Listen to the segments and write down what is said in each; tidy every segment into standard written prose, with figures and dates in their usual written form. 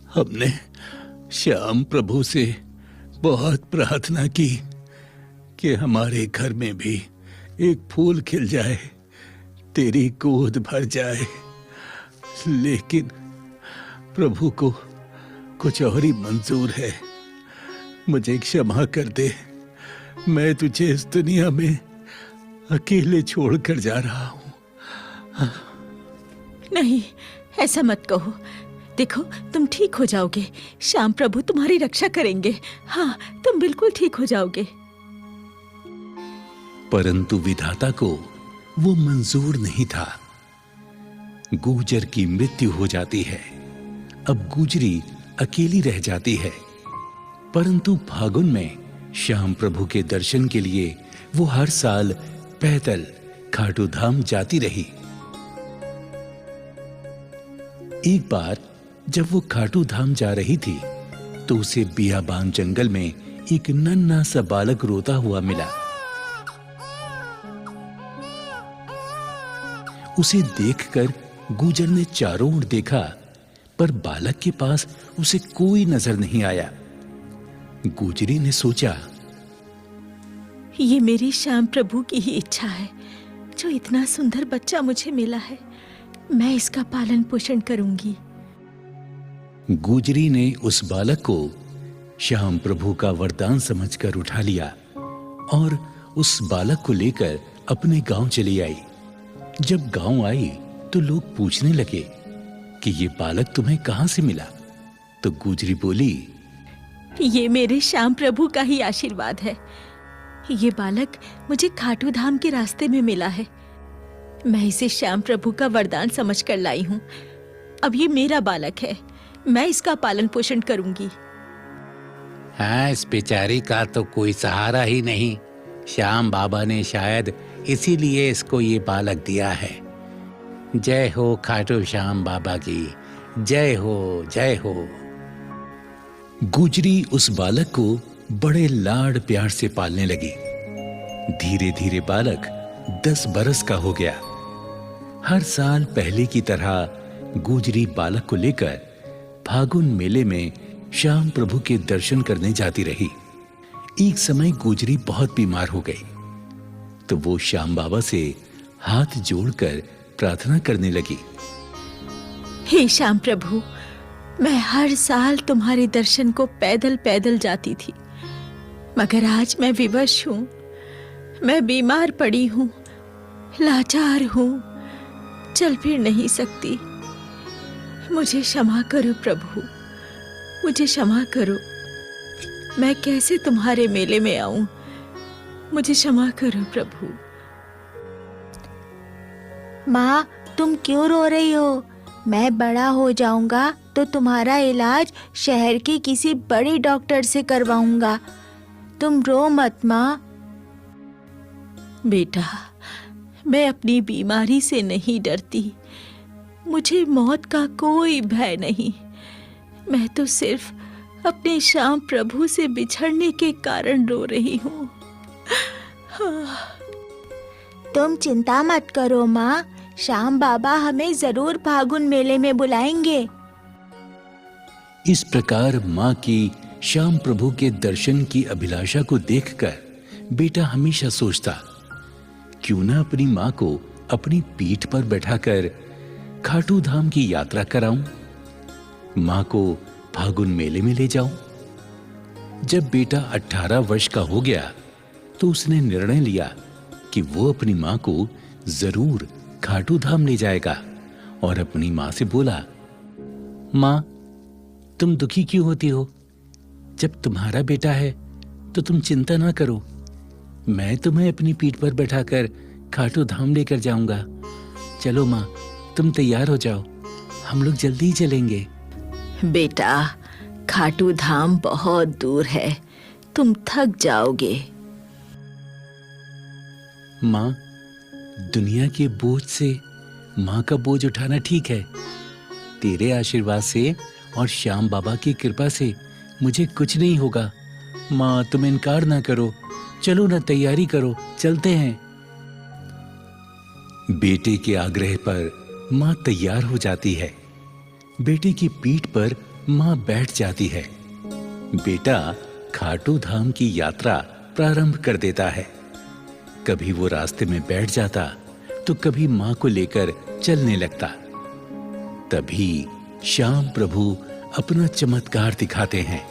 हमने श्याम प्रभु से बहुत प्रार्थना की कि हमारे घर में भी एक फूल खिल जाए, तेरी गोद भर जाए, लेकिन प्रभु को कुछ और ही मंजूर है। मुझे क्षमा कर दे, मैं तुझे इस दुनिया में अकेले छोड़कर जा रहा हूँ। नहीं, ऐसा मत कहो। देखो, तुम ठीक हो जाओगे। श्याम प्रभु तुम्हारी रक्षा करेंगे। हाँ, तुम बिल्कुल ठीक हो जाओगे। परंतु विधाता को वो मंजूर नहीं था। गुजर की मृत्यु हो जाती है। अब गुजरी अकेली रह जाती है। परंतु फागुन में श्याम प्रभु के दर्शन के लिए वो हर साल पैदल खाटू धाम जाती रही। एक बार जब वो खाटू धाम जा रही थी तो उसे बियाबान जंगल में एक नन्हा सा बालक रोता हुआ मिला। उसे देखकर गुजर ने चारों ओर देखा, पर बालक के पास उसे कोई नजर नहीं आया। गुजरी ने सोचा, ये मेरी श्याम प्रभु की ही इच्छा है। जो इतना सुंदर बच्चा मुझे मिला है, मैं इसका पालन पोषण करूंगी। गुजरी ने उस बालक को श्याम प्रभु का वरदान समझकर उठा लिया और उस बालक को लेकर अपने गांव चली आई। जब गांव आई तो लोग पूछने लगे कि ये बालक तुम्हें कहां से मिला? तो गुजरी बोली, ये मेरे श्याम प्रभु का ही आशीर्वाद है। ये बालक मुझे खाटू धाम के रास्ते में मिला है। मैं इसे श्याम प्रभु का वरदान समझकर लाई हूँ। अब ये मेरा बालक है, मैं इसका पालन पोषण करूंगी। हाँ, इस बेचारी का तो कोई सहारा ही नहीं। श्याम बाबा ने शायद इसीलिए इसको ये बालक दिया है। जय हो खाटू श्याम बाबा की, जय हो, जय हो। गुजरी उस बालक को बड़े लाड प्यार से पालने लगी। धीरे धीरे बालक 10 बरस का हो गया। हर साल पहले की तरह गुजरी बालक को लेकर फागुन मेले में श्याम प्रभु के दर्शन करने जाती रही। एक समय गुजरी बहुत बीमार हो गई तो वो श्याम बाबा से हाथ जोड़कर प्रार्थना करने लगी, हे श्याम प्रभु, मैं हर साल तुम्हारे दर्शन को पैदल पैदल जाती थी, मगर आज मैं विवश हूँ। मैं बीमार पड़ी हूँ, लाचार हूँ, चल फिर नहीं सकती। मुझे क्षमा करो प्रभु, मुझे क्षमा करो। मैं कैसे तुम्हारे मेले में आऊं? मुझे क्षमा करो प्रभु। माँ, तुम क्यों रो रही हो? मैं बड़ा हो जाऊंगा तो तुम्हारा इलाज शहर के किसी बड़े डॉक्टर से करवाऊंगा। तुम रो मत माँ। बेटा, मैं अपनी बीमारी से नहीं डरती। मुझे मौत का कोई भय नहीं। मैं तो सिर्फ अपने श्याम प्रभु से बिछड़ने के कारण रो रही हूँ। तुम चिंता मत करो माँ, श्याम बाबा हमें जरूर फागुन मेले में बुलाएंगे। इस प्रकार माँ की श्याम प्रभु के दर्शन की अभिलाषा को देखकर बेटा हमेशा सोचता, क्यों ना अपनी माँ को अपनी पीठ पर बैठाकर खाटू धाम की यात्रा कराऊं, माँ को फागुन मेले में ले जाऊं। जब बेटा 18 वर्ष का हो गया तो उसने निर्णय लिया कि वो अपनी माँ को जरूर खाटू धाम ले जाएगा और अपनी माँ से बोला, माँ, तुम दुखी क्यों होती हो? जब तुम्हारा बेटा है तो तुम चिंता ना करो, मैं तुम्हें अपनी पीठ पर बैठाकर खाटू धाम लेकर जाऊंगा। चलो माँ, तुम तैयार हो जाओ, हम लोग जल्दी ही चलेंगे। बेटा, खाटू धाम बहुत दूर है, तुम थक जाओगे। माँ, दुनिया के बोझ से माँ का बोझ उठाना ठीक है। तेरे आशीर्वाद से और श्याम बाबा की कृपा से मुझे कुछ नहीं होगा। माँ, तुम इनकार ना करो, चलो ना, तैयारी करो, चलते हैं। बेटे के आग्रह पर माँ तैयार हो जाती है। बेटे की पीठ पर माँ बैठ जाती है। बेटा खाटू धाम की यात्रा प्रारंभ कर देता है। कभी वो रास्ते में बैठ जाता तो कभी माँ को लेकर चलने लगता। तभी श्याम प्रभु अपना चमत्कार दिखाते हैं।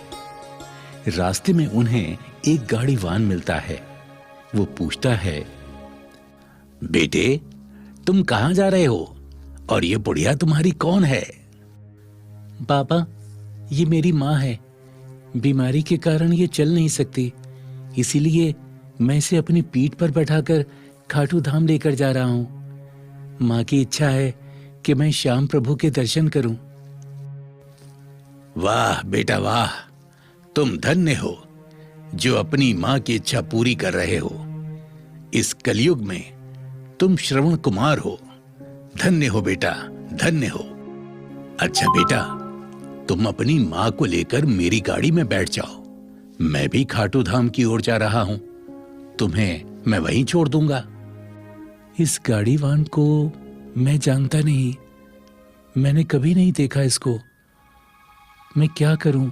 रास्ते में उन्हें एक गाड़ीवान मिलता है। वो पूछता है, बेटे तुम कहां जा रहे हो और ये बुढ़िया तुम्हारी कौन है? बाबा, ये मेरी माँ है। बीमारी के कारण ये चल नहीं सकती, इसीलिए मैं इसे अपनी पीठ पर बैठाकर खाटू धाम लेकर जा रहा हूं। माँ की इच्छा है कि मैं श्याम प्रभु के दर्शन करूं। वाह बेटा वाह, तुम धन्य हो जो अपनी माँ की इच्छा पूरी कर रहे हो। इस कलयुग में तुम श्रवण कुमार हो। धन्य हो बेटा, धन्य हो। अच्छा बेटा, तुम अपनी माँ को लेकर मेरी गाड़ी में बैठ जाओ। मैं भी खाटू धाम की ओर जा रहा हूं। तुम्हें मैं वहीं छोड़ दूंगा। इस गाड़ीवान को मैं जानता नहीं, मैंने कभी नहीं देखा इसको। मैं क्या करूं?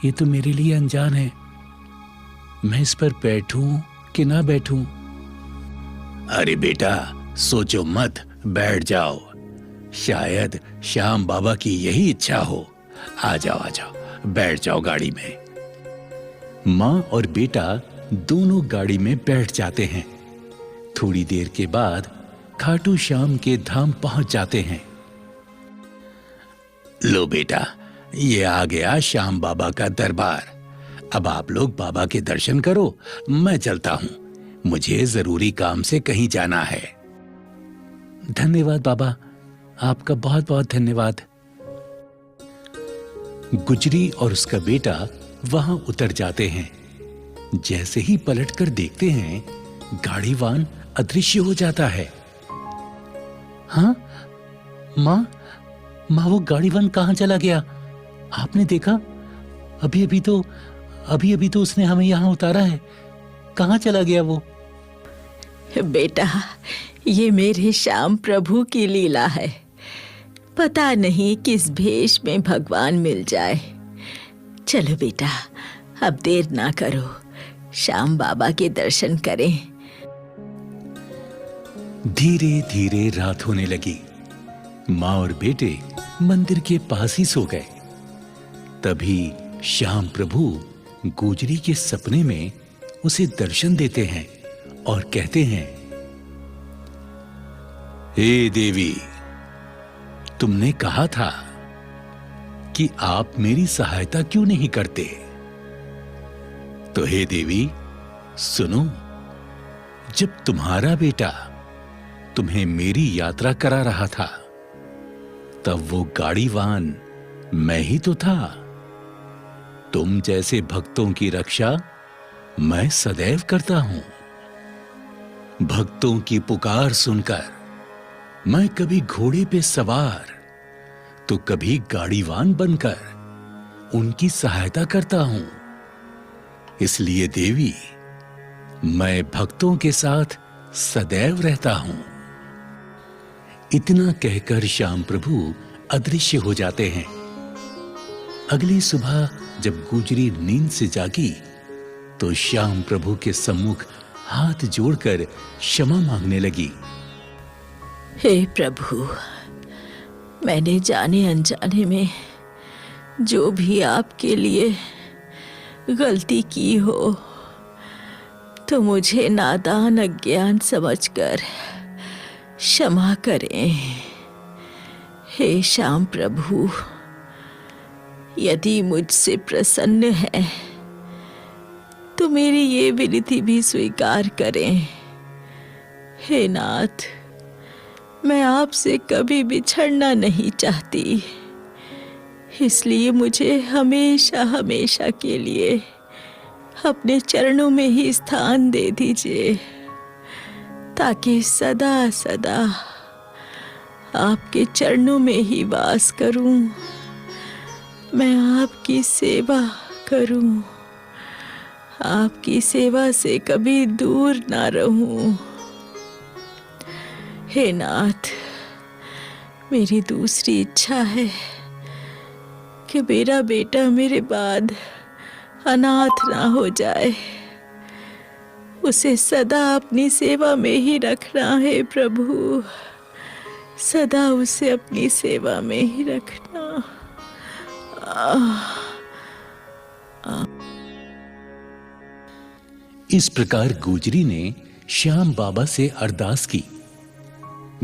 ये तो मेरे लिए अनजान है। मैं इस पर बैठूं कि ना बैठूं? अरे बेटा सोचो मत, बैठ जाओ। शायद श्याम बाबा की यही इच्छा हो। आ जाओ आ जाओ, बैठ जाओ गाड़ी में। माँ और बेटा दोनों गाड़ी में बैठ जाते हैं। थोड़ी देर के बाद खाटू श्याम के धाम पहुंच जाते हैं। लो बेटा, ये आ गया श्याम बाबा का दरबार। अब आप लोग बाबा के दर्शन करो, मैं चलता हूं। मुझे जरूरी काम से कहीं जाना है। धन्यवाद बाबा, आपका बहुत बहुत धन्यवाद। गुजरी और उसका बेटा वहां उतर जाते हैं। जैसे ही पलटकर देखते हैं, गाड़ीवान अदृश्य हो जाता है। हाँ, माँ वो गाड़ीवान कहां चला गया? आपने देखा? अभी अभी तो उसने हमें यहां उतारा है। कहां चला गया वो? बेटा, ये मेरे श्याम प्रभु की लीला है। पता नहीं किस भेष में भगवान मिल जाए। चलो बेटा, अब देर ना करो, श्याम बाबा के दर्शन करें। धीरे धीरे रात होने लगी। माँ और बेटे मंदिर के पास ही सो गए। तभी श्याम प्रभु गुजरी के सपने में उसे दर्शन देते हैं और कहते हैं, हे देवी, तुमने कहा था कि आप मेरी सहायता क्यों नहीं करते? तो हे देवी सुनो, जब तुम्हारा बेटा तुम्हें मेरी यात्रा करा रहा था, तब वो गाड़ीवान मैं ही तो था। तुम जैसे भक्तों की रक्षा मैं सदैव करता हूं। भक्तों की पुकार सुनकर मैं कभी घोड़े पे सवार तो कभी गाड़ीवान बनकर उनकी सहायता करता हूं। इसलिए देवी, मैं भक्तों के साथ सदैव रहता हूं। इतना कहकर श्याम प्रभु अदृश्य हो जाते हैं। अगली सुबह जब गुजरी नींद से जागी तो श्याम प्रभु के सम्मुख हाथ जोड़कर क्षमा मांगने लगी। हे प्रभु, मैंने जाने अनजाने में जो भी आपके लिए गलती की हो, तो मुझे नादान अज्ञान समझकर क्षमा करें। हे श्याम प्रभु, यदि मुझसे प्रसन्न है तो मेरी ये विनती भी स्वीकार करें। हे नाथ, मैं आपसे कभी बिछड़ना नहीं चाहती, इसलिए मुझे हमेशा हमेशा के लिए अपने चरणों में ही स्थान दे दीजिए, ताकि सदा सदा आपके चरणों में ही वास करूं। मैं आपकी सेवा करूं, आपकी सेवा से कभी दूर ना रहूं। हे नाथ, मेरी दूसरी इच्छा है कि मेरा बेटा मेरे बाद अनाथ ना हो जाए। उसे सदा अपनी सेवा में ही रखना है प्रभु, सदा उसे अपनी सेवा में ही रखना। इस प्रकार गुजरी ने श्याम बाबा से अरदास की।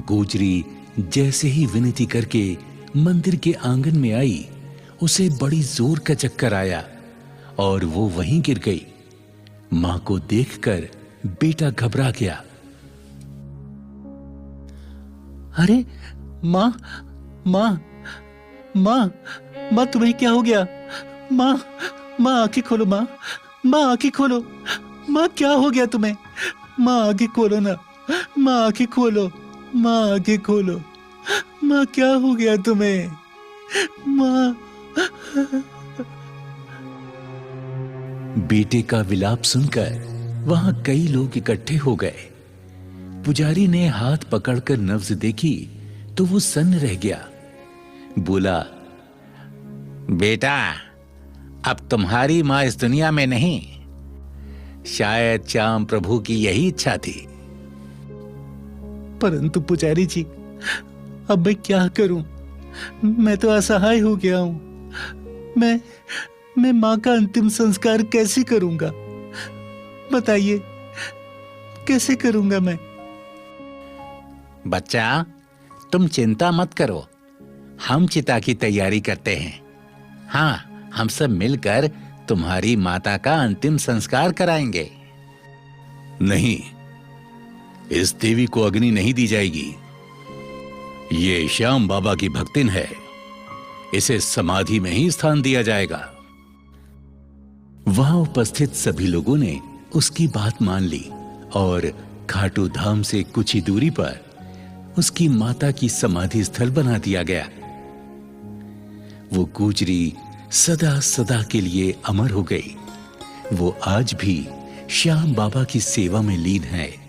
गुजरी जैसे ही विनती करके मंदिर के आंगन में आई, उसे बड़ी जोर का चक्कर आया और वो वहीं गिर गई। मां को देखकर बेटा घबरा गया। अरे मां, मां, मां, मां, तुम्हें क्या हो गया? मां, मां आंखें खोलो, मां, मां आंखें खोलो, मां क्या हो गया तुम्हें? मां आंखें खोलो ना, मां आंखें खोलो, मां आंखें खोलो, मां क्या हो गया तुम्हें? मां। बेटे का विलाप सुनकर वहां कई लोग इकट्ठे हो गए। पुजारी ने हाथ पकड़कर नब्ज देखी तो वो सन्न रह गया। बोला, बेटा, अब तुम्हारी मां इस दुनिया में नहीं। शायद श्याम प्रभु की यही इच्छा थी। परंतु पुजारी जी, अब मैं क्या करूं? मैं तो असहाय हो गया हूं। मैं मां का अंतिम संस्कार कैसे करूंगा? बताइए, कैसे करूंगा मैं? बच्चा, तुम चिंता मत करो, हम चिता की तैयारी करते हैं। हाँ, हम सब मिलकर तुम्हारी माता का अंतिम संस्कार कराएंगे। नहीं, इस देवी को अग्नि नहीं दी जाएगी। ये श्याम बाबा की भक्तिन है, इसे समाधि में ही स्थान दिया जाएगा। वहां उपस्थित सभी लोगों ने उसकी बात मान ली और खाटू धाम से कुछ ही दूरी पर उसकी माता की समाधि स्थल बना दिया गया। वो गुजरी सदा सदा के लिए अमर हो गई। वो आज भी श्याम बाबा की सेवा में लीन है।